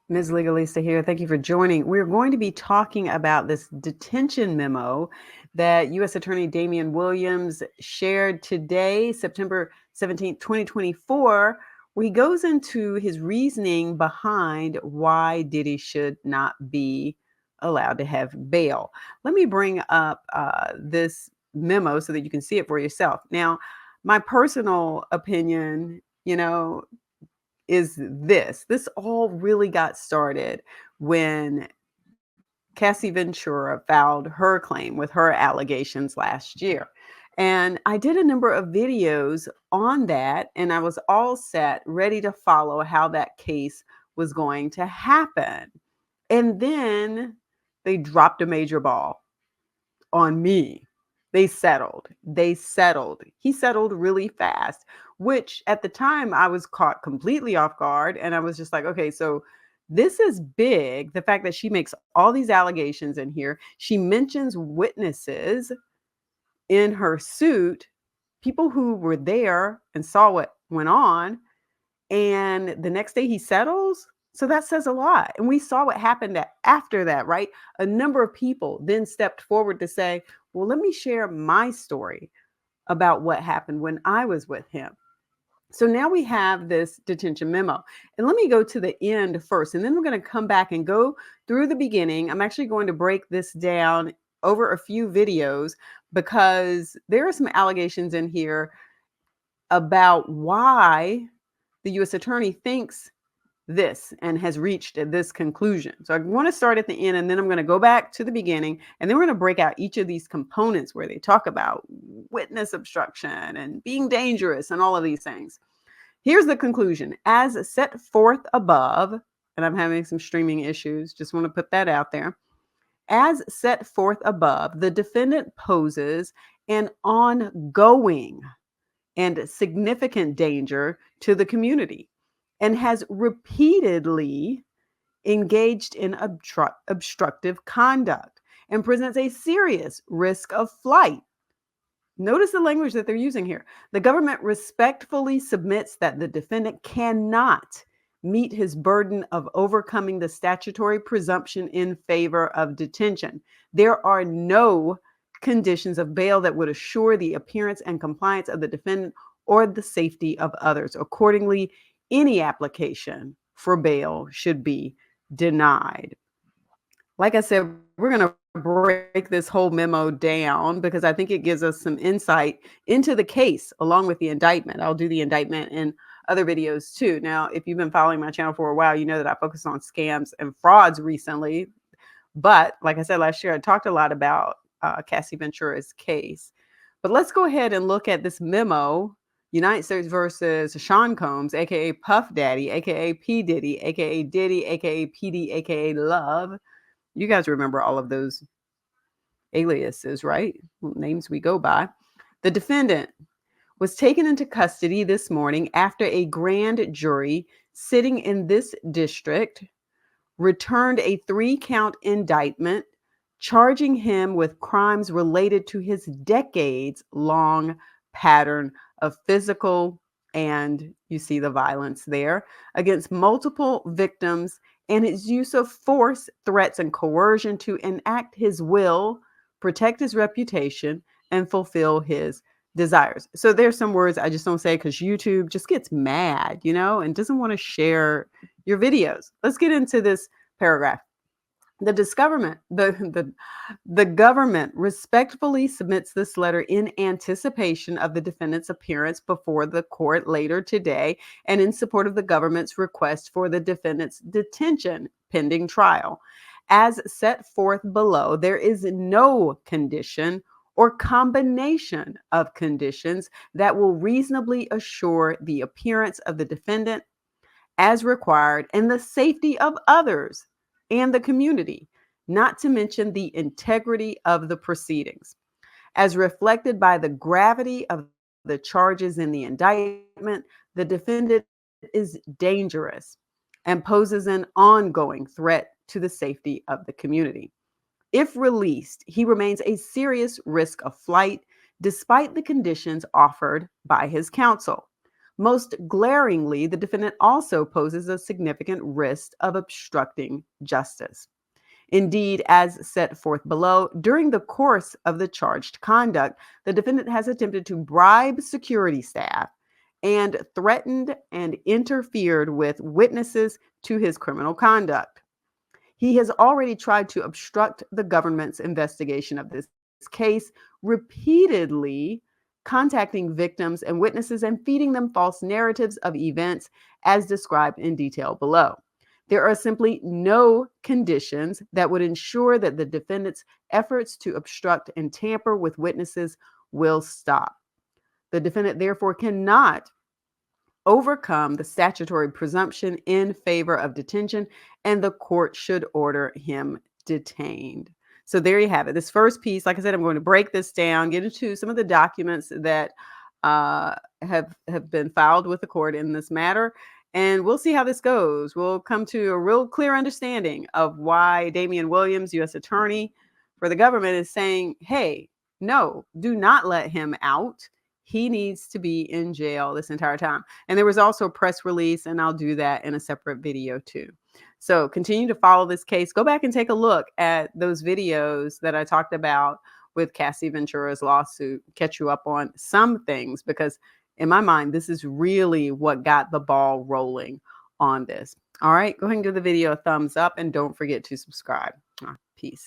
Ms. Legalista here. Thank you for joining. We're going to be talking about this detention memo that U.S. Attorney Damian Williams shared today, September 17th, 2024, where he goes into his reasoning behind why Diddy should not be allowed to have bail. Let me bring up this memo so that you can see it for yourself. Now, my personal opinion, is this all really got started when Cassie Ventura filed her claim with her allegations last year. And I did a number of videos on that, and I was all set, ready to follow how that case was going to happen. And then they dropped a major ball on me. They settled. They settled. He settled really fast, which at the time I was caught completely off guard. And I was just like, okay, so this is big. The fact that she makes all these allegations in here, she mentions witnesses in her suit, people who were there and saw what went on. And the next day he settles. So that says a lot. And we saw what happened after that, right? A number of people then stepped forward to say, well, let me share my story about what happened when I was with him. So now we have this detention memo. And let me go to the end first, and then we're going to come back and go through the beginning. I'm actually going to break this down over a few videos because there are some allegations in here about why the U.S. attorney thinks this and has reached this conclusion. So I want to start at the end, and then I'm going to go back to the beginning, and then we're going to break out each of these components where they talk about witness obstruction and being dangerous and all of these things. Here's the conclusion. As set forth above, and I'm having some streaming issues, just want to put that out there. As set forth above, the defendant poses an ongoing and significant danger to the community and has repeatedly engaged in obstructive conduct and presents a serious risk of flight. Notice the language that they're using here. The government respectfully submits that the defendant cannot meet his burden of overcoming the statutory presumption in favor of detention. There are no conditions of bail that would assure the appearance and compliance of the defendant or the safety of others. Accordingly, any application for bail should be denied. Like I said, we're going to break this whole memo down because I think it gives us some insight into the case along with the indictment. I'll do the indictment in other videos too. Now, if you've been following my channel for a while, you know that I focus on scams and frauds recently. But like I said last year, I talked a lot about Cassie Ventura's case. But let's go ahead and look at this memo. United States versus Sean Combs, aka Puff Daddy, aka P. Diddy, aka Diddy, aka PD, aka Love. You guys remember all of those aliases, right? Names we go by. The defendant was taken into custody this morning after a grand jury sitting in this district returned a 3-count indictment charging him with crimes related to his decades-long pattern of physical, and you see the violence there, against multiple victims and his use of force, threats, and coercion to enact his will, protect his reputation, and fulfill his desires. So there's some words I just don't say because YouTube just gets mad, and doesn't want to share your videos. Let's get into this paragraph. The government respectfully submits this letter in anticipation of the defendant's appearance before the court later today and in support of the government's request for the defendant's detention pending trial. As set forth below, there is no condition or combination of conditions that will reasonably assure the appearance of the defendant as required and the safety of others and the community, not to mention the integrity of the proceedings. As reflected by the gravity of the charges in the indictment, the defendant is dangerous and poses an ongoing threat to the safety of the community. If released, he remains a serious risk of flight despite the conditions offered by his counsel. Most glaringly, the defendant also poses a significant risk of obstructing justice. Indeed, as set forth below, during the course of the charged conduct, the defendant has attempted to bribe security staff and threatened and interfered with witnesses to his criminal conduct. He has already tried to obstruct the government's investigation of this case, repeatedly contacting victims and witnesses and feeding them false narratives of events as described in detail below. There are simply no conditions that would ensure that the defendant's efforts to obstruct and tamper with witnesses will stop. The defendant therefore cannot overcome the statutory presumption in favor of detention, and the court should order him detained. So there you have it. This first piece, like I said, I'm going to break this down, get into some of the documents that have been filed with the court in this matter, and we'll see how this goes. We'll come to a real clear understanding of why Damian Williams, U.S. Attorney for the government, is saying, hey, no, do not let him out. He needs to be in jail this entire time. And there was also a press release, and I'll do that in a separate video too. So continue to follow this case. Go back and take a look at those videos that I talked about with Cassie Ventura's lawsuit, catch you up on some things, because in my mind, this is really what got the ball rolling on this. All right, go ahead and give the video a thumbs up, and don't forget to subscribe. Peace.